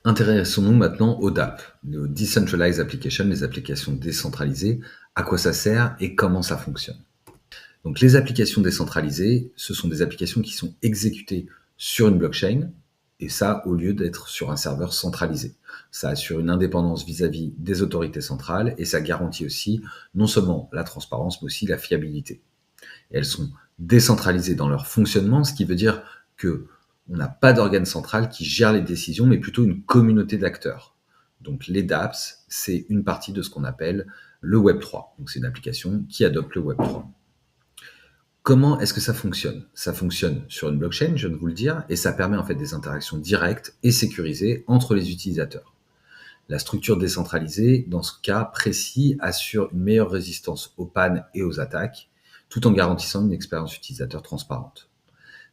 Intéressons-nous maintenant aux DAP, aux Decentralized Applications, les applications décentralisées, à quoi ça sert et comment ça fonctionne. Donc les applications décentralisées, ce sont des applications qui sont exécutées sur une blockchain, et ça au lieu d'être sur un serveur centralisé. Ça assure une indépendance vis-à-vis des autorités centrales et ça garantit aussi non seulement la transparence mais aussi la fiabilité. Et elles sont décentralisées dans leur fonctionnement, ce qui veut dire que on n'a pas d'organe central qui gère les décisions, mais plutôt une communauté d'acteurs. Donc les dApps, c'est une partie de ce qu'on appelle le Web3. Donc c'est une application qui adopte le Web3. Comment est-ce que ça fonctionne? Ça fonctionne sur une blockchain, je viens de vous le dire, et ça permet en fait des interactions directes et sécurisées entre les utilisateurs. La structure décentralisée, dans ce cas précis, assure une meilleure résistance aux pannes et aux attaques, tout en garantissant une expérience utilisateur transparente.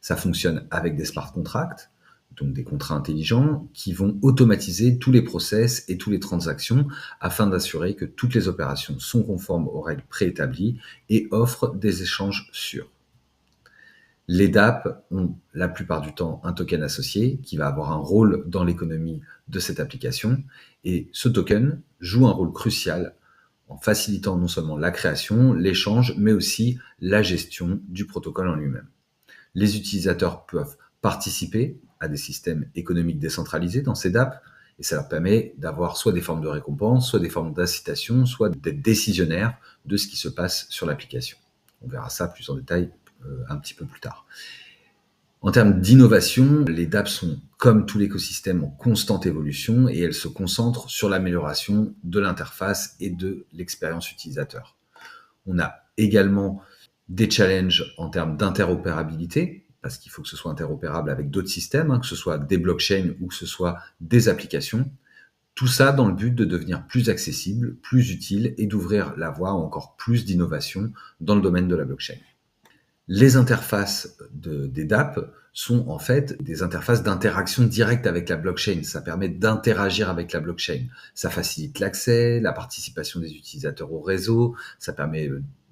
Ça fonctionne avec des smart contracts, donc des contrats intelligents, qui vont automatiser tous les process et toutes les transactions afin d'assurer que toutes les opérations sont conformes aux règles préétablies et offrent des échanges sûrs. Les DAP ont la plupart du temps un token associé qui va avoir un rôle dans l'économie de cette application et ce token joue un rôle crucial en facilitant non seulement la création, l'échange, mais aussi la gestion du protocole en lui-même. Les utilisateurs peuvent participer à des systèmes économiques décentralisés dans ces DAP et ça leur permet d'avoir soit des formes de récompense, soit des formes d'incitation, soit d'être décisionnaires de ce qui se passe sur l'application. On verra ça plus en détail un petit peu plus tard. En termes d'innovation, les dApps sont, comme tout l'écosystème, en constante évolution et elles se concentrent sur l'amélioration de l'interface et de l'expérience utilisateur. On a également des challenges en termes d'interopérabilité, parce qu'il faut que ce soit interopérable avec d'autres systèmes, que ce soit des blockchains ou que ce soit des applications. Tout ça dans le but de devenir plus accessible, plus utile et d'ouvrir la voie à encore plus d'innovation dans le domaine de la blockchain. Les interfaces des dApps sont en fait des interfaces d'interaction directe avec la blockchain. Ça permet d'interagir avec la blockchain. Ça facilite l'accès, la participation des utilisateurs au réseau. Ça permet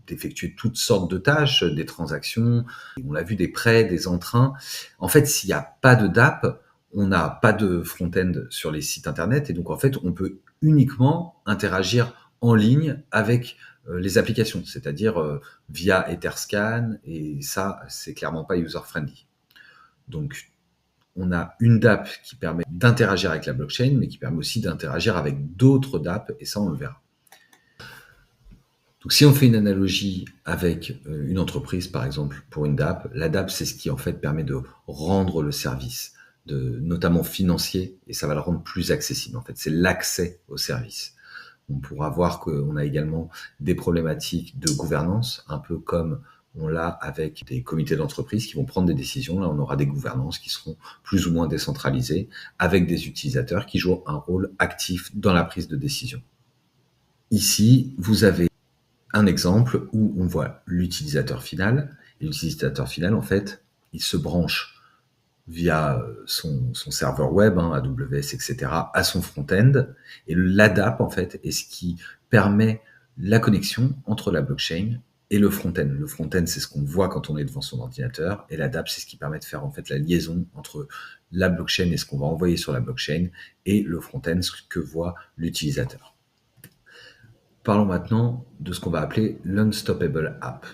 d'effectuer toutes sortes de tâches, des transactions. On l'a vu, des prêts, des emprunts. En fait, s'il n'y a pas de dApp, on n'a pas de front-end sur les sites internet et donc en fait, on peut uniquement interagir en ligne avec les applications, c'est-à-dire via Etherscan, et ça, c'est clairement pas user-friendly. Donc, on a une dApp qui permet d'interagir avec la blockchain, mais qui permet aussi d'interagir avec d'autres dApps, et ça, on le verra. Donc, si on fait une analogie avec une entreprise, par exemple, pour une dApp, la dApp, c'est ce qui, en fait, permet de rendre le service, notamment financier, et ça va le rendre plus accessible. En fait, c'est l'accès au service. On pourra voir qu'on a également des problématiques de gouvernance, un peu comme on l'a avec des comités d'entreprise qui vont prendre des décisions. Là, on aura des gouvernances qui seront plus ou moins décentralisées, avec des utilisateurs qui jouent un rôle actif dans la prise de décision. Ici, vous avez un exemple où on voit l'utilisateur final. Et l'utilisateur final, en fait, il se branche via son serveur web, AWS, etc., à son front-end. Et l'ADAP, en fait, est ce qui permet la connexion entre la blockchain et le front-end. Le front-end, c'est ce qu'on voit quand on est devant son ordinateur, et l'ADAP, c'est ce qui permet de faire en fait la liaison entre la blockchain et ce qu'on va envoyer sur la blockchain, et le front-end, ce que voit l'utilisateur. Parlons maintenant de ce qu'on va appeler l'Unstoppable App.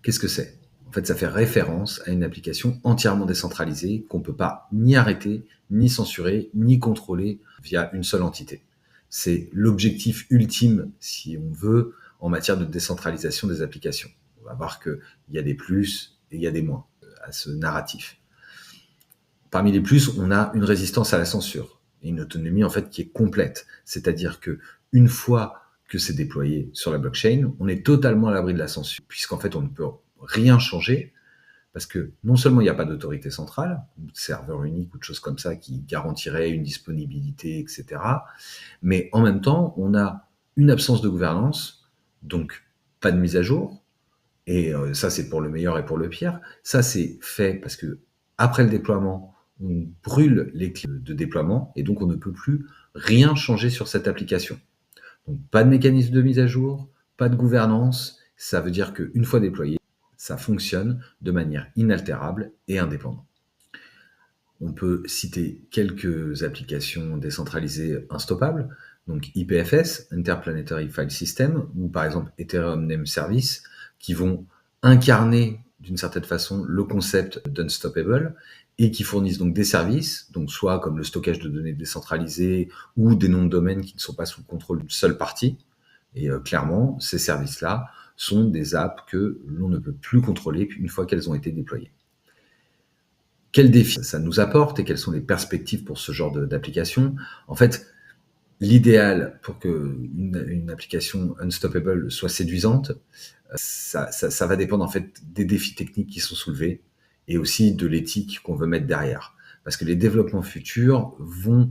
Qu'est-ce que c'est ? En fait, ça fait référence à une application entièrement décentralisée qu'on ne peut pas ni arrêter, ni censurer, ni contrôler via une seule entité. C'est l'objectif ultime, si on veut, en matière de décentralisation des applications. On va voir qu'il y a des plus et il y a des moins à ce narratif. Parmi les plus, on a une résistance à la censure et une autonomie en fait qui est complète. C'est-à-dire que une fois que c'est déployé sur la blockchain, on est totalement à l'abri de la censure, puisqu'en fait on ne peut rien changer, parce que non seulement il n'y a pas d'autorité centrale, de serveur unique ou de choses comme ça qui garantirait une disponibilité, etc., mais en même temps, on a une absence de gouvernance, donc pas de mise à jour, et ça c'est pour le meilleur et pour le pire. Ça c'est fait parce que après le déploiement, on brûle les clés de déploiement, et donc on ne peut plus rien changer sur cette application. Donc pas de mécanisme de mise à jour, pas de gouvernance, ça veut dire qu'une fois déployé, ça fonctionne de manière inaltérable et indépendante. On peut citer quelques applications décentralisées instoppables, donc IPFS, Interplanetary File System, ou par exemple Ethereum Name Service, qui vont incarner d'une certaine façon le concept d'unstoppable et qui fournissent donc des services, donc soit comme le stockage de données décentralisées ou des noms de domaine qui ne sont pas sous le contrôle d'une seule partie. Et clairement, ces services-là sont des apps que l'on ne peut plus contrôler une fois qu'elles ont été déployées. Quels défis ça nous apporte et quelles sont les perspectives pour ce genre d'application? En fait, l'idéal pour qu'une application unstoppable soit séduisante, ça va dépendre en fait des défis techniques qui sont soulevés et aussi de l'éthique qu'on veut mettre derrière. Parce que les développements futurs vont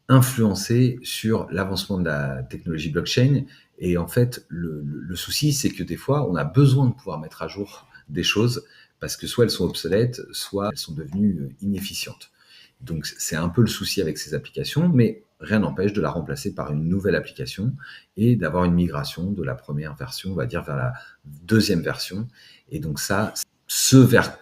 influencer sur l'avancement de la technologie blockchain. Et en fait, le souci, c'est que des fois, on a besoin de pouvoir mettre à jour des choses parce que soit elles sont obsolètes, soit elles sont devenues inefficientes. Donc c'est un peu le souci avec ces applications, mais rien n'empêche de la remplacer par une nouvelle application et d'avoir une migration de la première version, on va dire, vers la deuxième version. Et donc ça, ce vers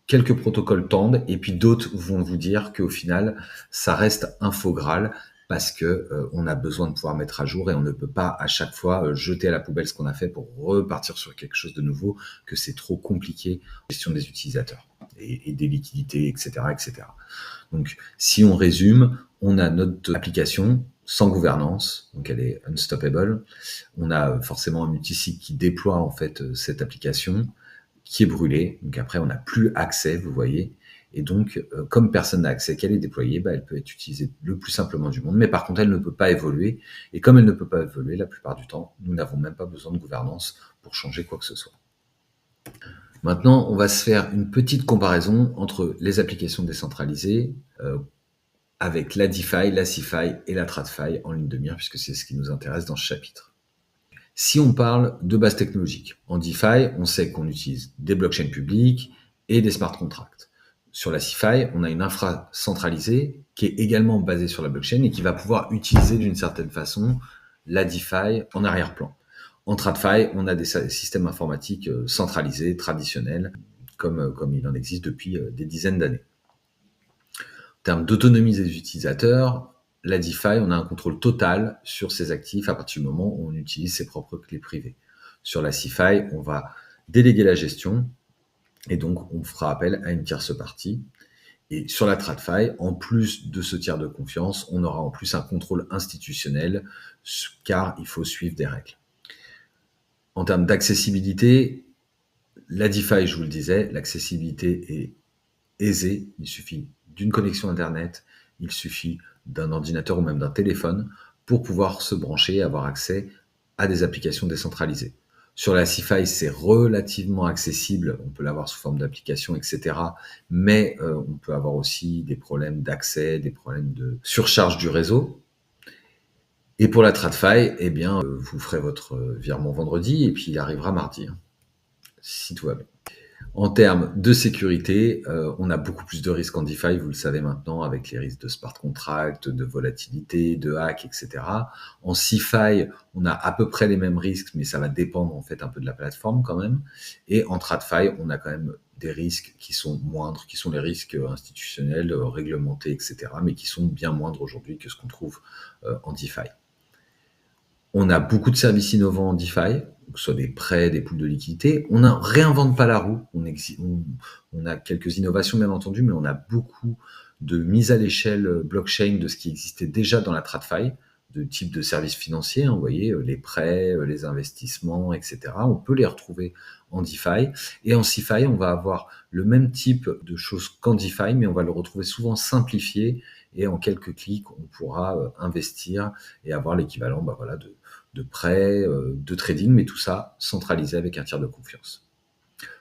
quelques protocoles tendent et puis d'autres vont vous dire qu'au final, ça reste un faux Graal parce que on a besoin de pouvoir mettre à jour et on ne peut pas à chaque fois jeter à la poubelle ce qu'on a fait pour repartir sur quelque chose de nouveau, que c'est trop compliqué, la gestion des utilisateurs et des liquidités, etc., etc. Donc, si on résume, on a notre application sans gouvernance, donc elle est unstoppable. On a forcément un multisite qui déploie en fait cette application, qui est brûlée. Donc après, on n'a plus accès, vous voyez. Et donc, comme personne n'a accès, qu'elle est déployée, elle peut être utilisée le plus simplement du monde. Mais par contre, elle ne peut pas évoluer. Et comme elle ne peut pas évoluer, la plupart du temps, nous n'avons même pas besoin de gouvernance pour changer quoi que ce soit. Maintenant, on va se faire une petite comparaison entre les applications décentralisées avec la DeFi, la CeFi et la TradFi en ligne de mire, puisque c'est ce qui nous intéresse dans ce chapitre. Si on parle de base technologique, en DeFi, on sait qu'on utilise des blockchains publiques et des smart contracts. Sur la CeFi, on a une infra centralisée qui est également basée sur la blockchain et qui va pouvoir utiliser d'une certaine façon la DeFi en arrière-plan. En TradFi, on a des systèmes informatiques centralisés, traditionnels, comme il en existe depuis des dizaines d'années. En termes d'autonomie des utilisateurs, la DeFi, on a un contrôle total sur ses actifs à partir du moment où on utilise ses propres clés privées. Sur la CeFi, on va déléguer la gestion et donc on fera appel à une tierce partie. Et sur la TradFi, en plus de ce tiers de confiance, on aura en plus un contrôle institutionnel car il faut suivre des règles. En termes d'accessibilité, la DeFi, je vous le disais, l'accessibilité est aisée. Il suffit d'une connexion Internet, il suffit d'un ordinateur ou même d'un téléphone pour pouvoir se brancher et avoir accès à des applications décentralisées. Sur la CeFi, c'est relativement accessible, on peut l'avoir sous forme d'application, etc. Mais on peut avoir aussi des problèmes d'accès, des problèmes de surcharge du réseau. Et pour la TradFi, eh bien, vous ferez votre virement vendredi et puis il arrivera mardi, si tout va bien. En termes de sécurité, on a beaucoup plus de risques en DeFi, vous le savez maintenant, avec les risques de smart contract, de volatilité, de hack, etc. En CeFi, on a à peu près les mêmes risques, mais ça va dépendre en fait un peu de la plateforme quand même. Et en TradFi, on a quand même des risques qui sont moindres, qui sont les risques institutionnels, réglementés, etc., mais qui sont bien moindres aujourd'hui que ce qu'on trouve en DeFi. On a beaucoup de services innovants en DeFi, que ce soit des prêts, des poules de liquidité. On ne réinvente pas la roue. On a quelques innovations, bien entendu, mais on a beaucoup de mise à l'échelle blockchain de ce qui existait déjà dans la TradFi, de type de services financiers. Vous voyez, les prêts, les investissements, etc. On peut les retrouver en DeFi. Et en CeFi, on va avoir le même type de choses qu'en DeFi, mais on va le retrouver souvent simplifié. Et en quelques clics, on pourra investir et avoir l'équivalent de prêts, de trading, mais tout ça centralisé avec un tiers de confiance.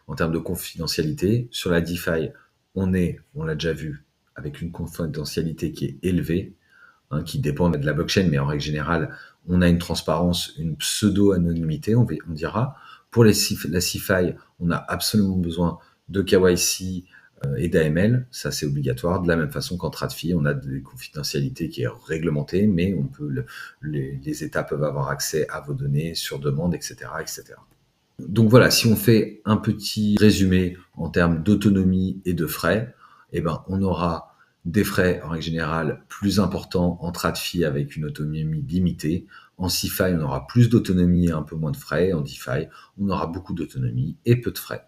En termes de confidentialité, sur la DeFi, on l'a déjà vu, avec une confidentialité qui est élevée, qui dépend de la blockchain, mais en règle générale, on a une transparence, une pseudo-anonymité, on dira. Pour la CeFi, on a absolument besoin de KYC, et d'AML, ça c'est obligatoire. De la même façon qu'en TradFi, on a des confidentialités qui est réglementée, mais les États peuvent avoir accès à vos données sur demande, etc., etc. Donc voilà, si on fait un petit résumé en termes d'autonomie et de frais, eh ben on aura Des frais, en règle générale, plus importants en TradFi avec une autonomie limitée. En CeFi, on aura plus d'autonomie et un peu moins de frais. En DeFi, on aura beaucoup d'autonomie et peu de frais.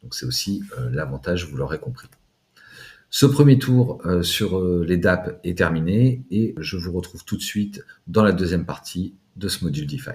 Donc c'est aussi l'avantage, vous l'aurez compris. Ce premier tour sur les DApp est terminé et je vous retrouve tout de suite dans la deuxième partie de ce module DeFi.